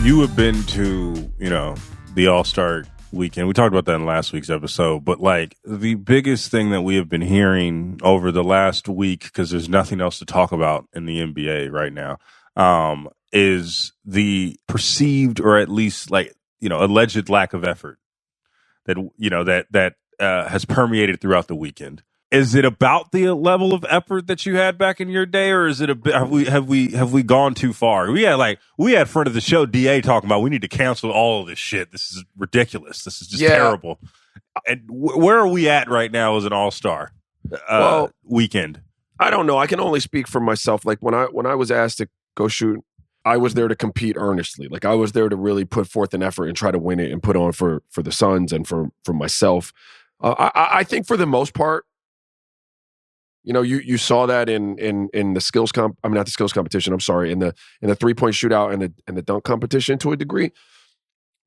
you have been to, the All-Star weekend. We talked about that in last week's episode, but like the biggest thing that we have been hearing over the last week, because there's nothing else to talk about in the NBA right now, is the perceived, or at least alleged lack of effort that has permeated throughout the weekend. Is it about the level of effort that you had back in your day, or is it have we gone too far? We had friend of the show DA talking about we need to cancel all of this shit. This is ridiculous. This is just terrible. And where are we at right now as an All-Star weekend? I don't know. I can only speak for myself. Like when I was asked to go shoot, I was there to compete earnestly. Like I was there to really put forth an effort and try to win it and put on for the Suns and for myself. I think for the most part, you saw that in the skills not the skills competition. I'm sorry, in the 3-point shootout and the dunk competition to a degree.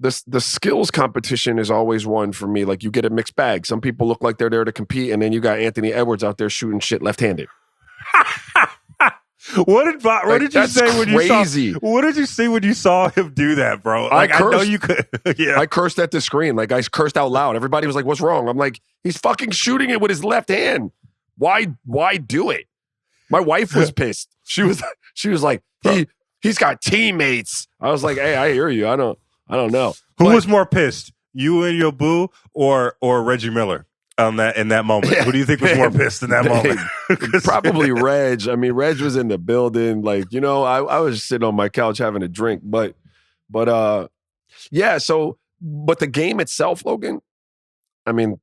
The skills competition is always one for me. Like you get a mixed bag. Some people look like they're there to compete, and then you got Anthony Edwards out there shooting shit left-handed. What did you say when crazy. you saw? What did you see when you saw him do that, bro? I know you could. Yeah, I cursed at the screen. Like I cursed out loud. Everybody was like, "What's wrong?" I'm like, "He's fucking shooting it with his left hand. Why do it?" My wife was pissed. She was like, he's got teammates. I was like, "Hey, I hear you. I don't know." Who was more pissed, you and your boo, or Reggie Miller? In that moment, who do you think was more pissed in that moment? Probably Reg. I mean, Reg was in the building. Like, I was sitting on my couch having a drink, but yeah. So, but the game itself, Logan. I mean,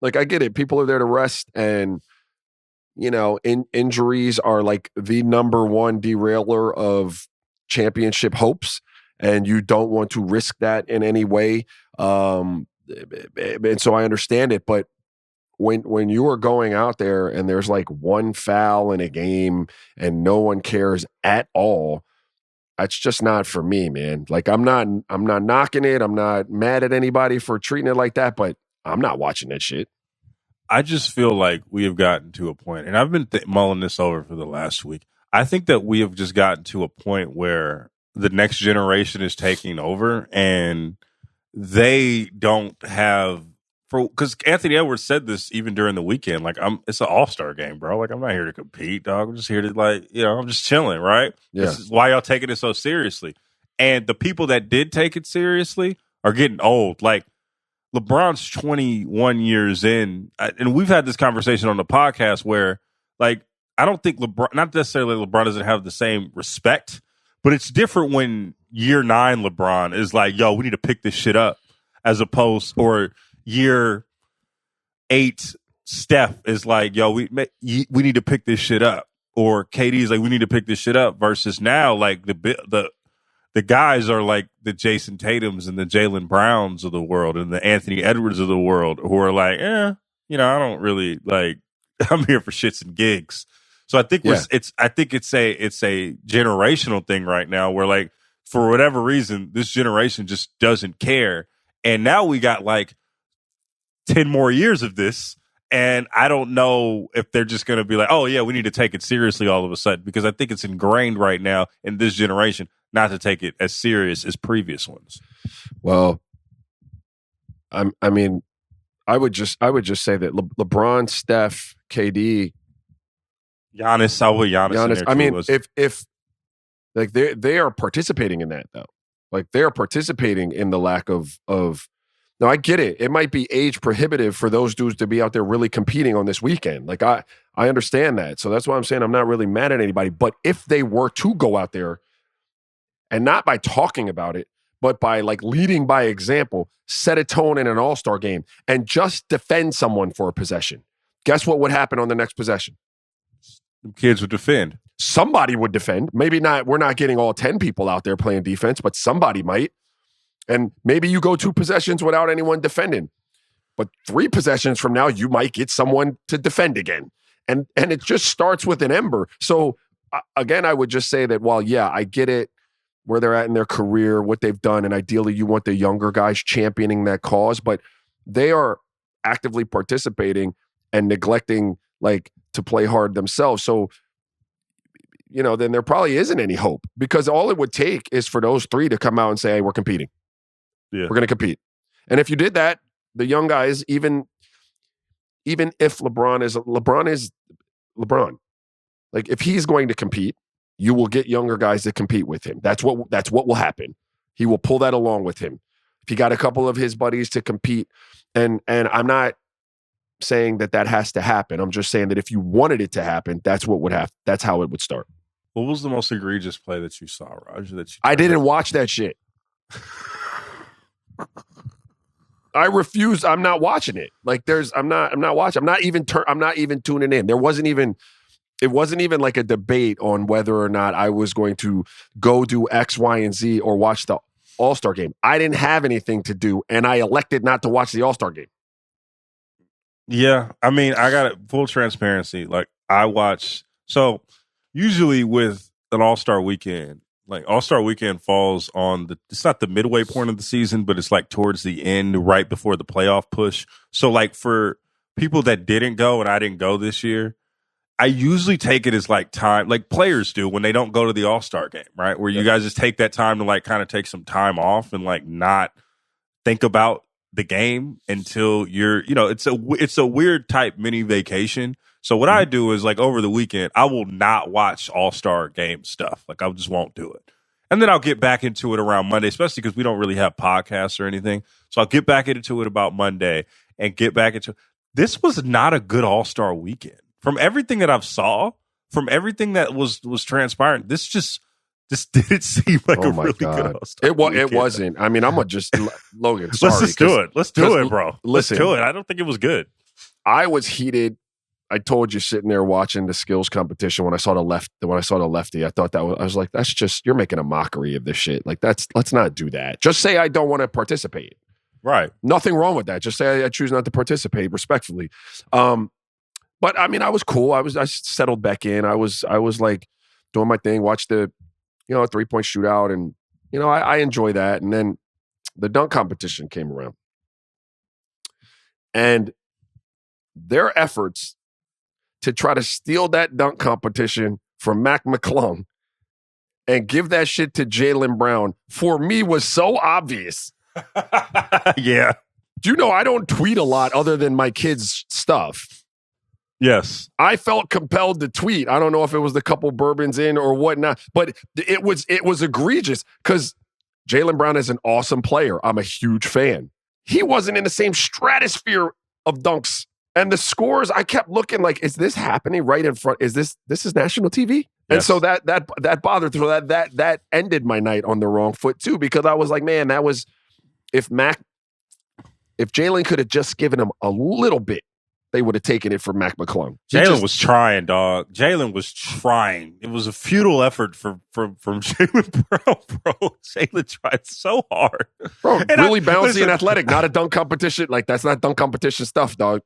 like I get it. People are there to rest, and injuries are like the number one derailer of championship hopes, and you don't want to risk that in any way. And so I understand it, but when you are going out there and there's like one foul in a game and no one cares at all, that's just not for me, man. Like I'm not knocking it. I'm not mad at anybody for treating it like that, but I'm not watching that shit. I just feel like we have gotten to a point, and I've been mulling this over for the last week. I think that we have just gotten to a point where the next generation is taking over, and they don't have, because Anthony Edwards said this even during the weekend. Like, it's an all-star game, bro. Like, I'm not here to compete, dog. I'm just here to I'm just chilling, right? Yeah. This is why y'all taking it so seriously. And the people that did take it seriously are getting old. Like, LeBron's 21 years in, and we've had this conversation on the podcast where, like, I don't think LeBron, not necessarily LeBron doesn't have the same respect, but it's different when year 9 LeBron is like, yo, we need to pick this shit up, as opposed, or year 8 Steph is like, yo, we need to pick this shit up, or KD's like, we need to pick this shit up, versus now, like, the guys are like the Jason Tatums and the Jaylen Browns of the world and the Anthony Edwards of the world, who are like, I don't really, like, I'm here for shits and gigs. So I think it's a generational thing right now where, like, for whatever reason, this generation just doesn't care. And now we got like 10 more years of this. And I don't know if they're just going to be like, oh yeah, we need to take it seriously all of a sudden, because I think it's ingrained right now in this generation not to take it as serious as previous ones. Well, I would just say that LeBron, Steph, KD, Giannis, I'll put Giannis. I mean, if like they are participating in that, though, like they are participating in the lack of. Now I get it. It might be age prohibitive for those dudes to be out there really competing on this weekend. Like I understand that, so that's why I'm saying I'm not really mad at anybody. But if they were to go out there, and not by talking about it, but by like leading by example, set a tone in an all-star game, and just defend someone for a possession, guess what would happen on the next possession? The kids would defend. Somebody would defend. Maybe not. We're not getting all 10 people out there playing defense, but somebody might. And maybe you go 2 possessions without anyone defending. But 3 possessions from now, you might get someone to defend again. And it just starts with an ember. So, again, I would just say that while, yeah, I get it, where they're at in their career, what they've done, and ideally you want the younger guys championing that cause, but they are actively participating and neglecting, like, to play hard themselves. So then there probably isn't any hope, because all it would take is for those three to come out and say, hey, we're competing. Yeah. We're going to compete. And if you did that, the young guys, even if LeBron is LeBron, like if he's going to compete, you will get younger guys to compete with him. That's what will happen. He will pull that along with him. If he got a couple of his buddies to compete, and I'm not saying that has to happen. I'm just saying that if you wanted it to happen, that's what would happen. That's how it would start. What was the most egregious play that you saw, Raj? I didn't watch that shit. I refuse. I'm not watching it. Like I'm not watching. I'm not even tuning in. It wasn't even like a debate on whether or not I was going to go do X, Y, and Z or watch the All-Star game. I didn't have anything to do, and I elected not to watch the All-Star game. Yeah. I mean, I got it, full transparency. Like I watch, so usually with an All-Star weekend, like All-Star weekend falls on it's not the midway point of the season, but it's like towards the end, right before the playoff push. So like for people that didn't go, and I didn't go this year, I usually take it as like time, like players do when they don't go to the All-Star game, right? Where you guys just take that time to like kind of take some time off and like not think about the game until you're, it's a weird type mini vacation. So what I do is like over the weekend, I will not watch All-Star game stuff. Like I just won't do it. And then I'll get back into it around Monday, especially because we don't really have podcasts or anything. So I'll get back into it about Monday and get back into it. This was not a good All-Star weekend. From everything that I've saw, from everything that was transpiring, this just didn't seem like a really good All-Star weekend. It wasn't. I mean, I'm going to just, Logan, sorry. Let's just do it. Let's do it, bro. Listen, let's do it. I don't think it was good. I was heated. I told you sitting there watching the skills competition when I saw the lefty, I thought I was like, that's just, you're making a mockery of this shit. Like let's not do that. Just say I don't want to participate. Right. Nothing wrong with that. Just say I choose not to participate respectfully. But I mean, I was cool. I settled back in. I was like doing my thing, watched the, 3-point shootout, and I enjoy that. And then the dunk competition came around, and their efforts to try to steal that dunk competition from Mac McClung and give that shit to Jaylen Brown, for me, was so obvious. Yeah. Do you know I don't tweet a lot other than my kids' stuff? Yes. I felt compelled to tweet. I don't know if it was the couple bourbons in or whatnot, but it was egregious because Jaylen Brown is an awesome player. I'm a huge fan. He wasn't in the same stratosphere of dunks. And the scores, I kept looking like, is this happening right in front? Is this is national TV? Yes. And so that bothered. So that ended my night on the wrong foot too, because I was like, man, that was, if Jaylen could have just given him a little bit, they would have taken it from Mac McClung. Jaylen was trying, dog. Jaylen was trying. It was a futile effort from Jaylen Brown, bro. Jaylen tried so hard. Bro, really bouncy and athletic, not a dunk competition. Like, that's not dunk competition stuff, dog.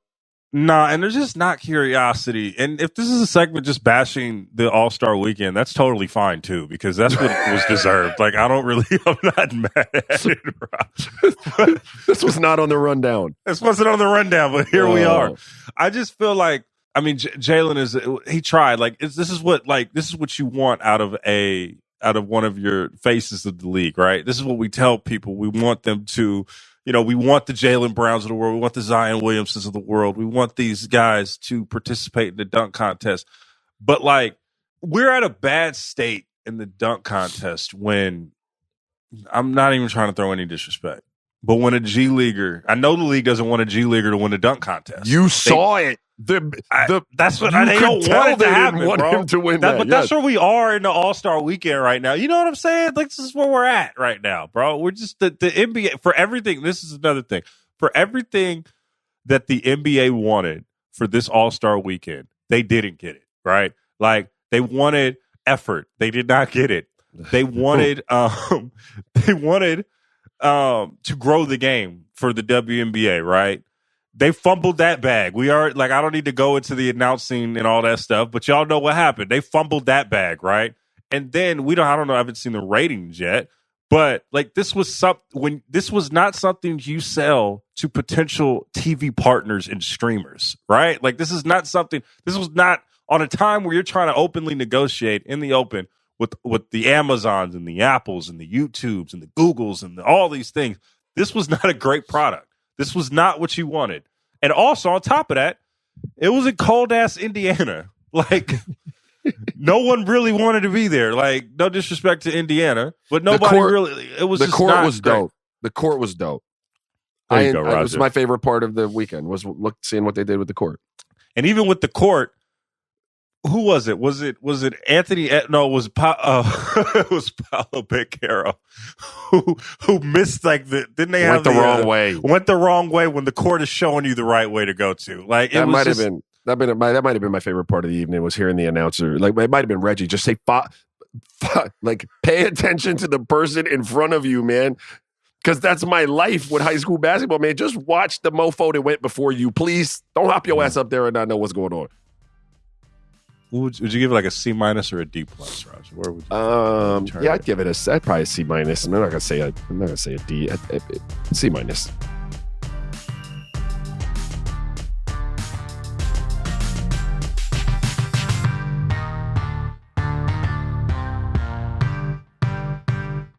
Nah, and there's just not curiosity. And if this is a segment just bashing the All-Star weekend, that's totally fine too, because that's what was deserved. Like, I'm not mad at it, bro. This was not on the rundown. This wasn't on the rundown, but here we are. I just feel like, I mean, Jaylen he tried. Like, this is what you want out of one of your faces of the league, right? This is what we tell people. We want them to, we want the Jaylen Browns of the world. We want the Zion Williamsons of the world. We want these guys to participate in the dunk contest. But, like, we're at a bad state in the dunk contest when, I'm not even trying to throw any disrespect, but when a G Leaguer, I know the league doesn't want a G Leaguer to win a dunk contest. You saw it. That's what they don't want it to happen, want bro. Him to win that. But that's where we are in the All-Star weekend right now. You know what I'm saying? Like, this is where we're at right now, bro. We're just the NBA for everything. This is another thing. For everything that the NBA wanted for this All-Star weekend, they didn't get it, right? Like, they wanted effort. They did not get it. They wanted to grow the game for the WNBA, right? They fumbled that bag. We are like, I don't need to go into the announcing and all that stuff, but y'all know what happened. They fumbled that bag, right? And then I don't know, I haven't seen the ratings yet, but like this was not something you sell to potential TV partners and streamers, right? Like this was not on a time where you're trying to openly negotiate in the open with the Amazons and the Apples and the YouTubes and the Googles and all these things. This was not a great product. This was not what you wanted. And also on top of that, it was in cold ass Indiana. Like no one really wanted to be there. Like no disrespect to Indiana, but nobody really. It was the just court not was great. dope. The court was dope. There you go, It Roger. was my favorite part of the weekend was seeing what they did with the court. And even with the court, who was it? Was it Anthony? No, it was it was Paolo Banchero who missed didn't they went have wrong way? Went the wrong way when the court is showing you the right way to go to. Like that might have been my favorite part of the evening was hearing the announcer. Like it might have been Reggie just say like pay attention to the person in front of you, man. Because that's my life with high school basketball, man. Just watch the mofo that went before you. Please don't hop your ass up there and not know what's going on. Would you give it like a C- or a D+, Roger? Where would you I'd give it I'd probably a C-. I'm not gonna say a D. C-.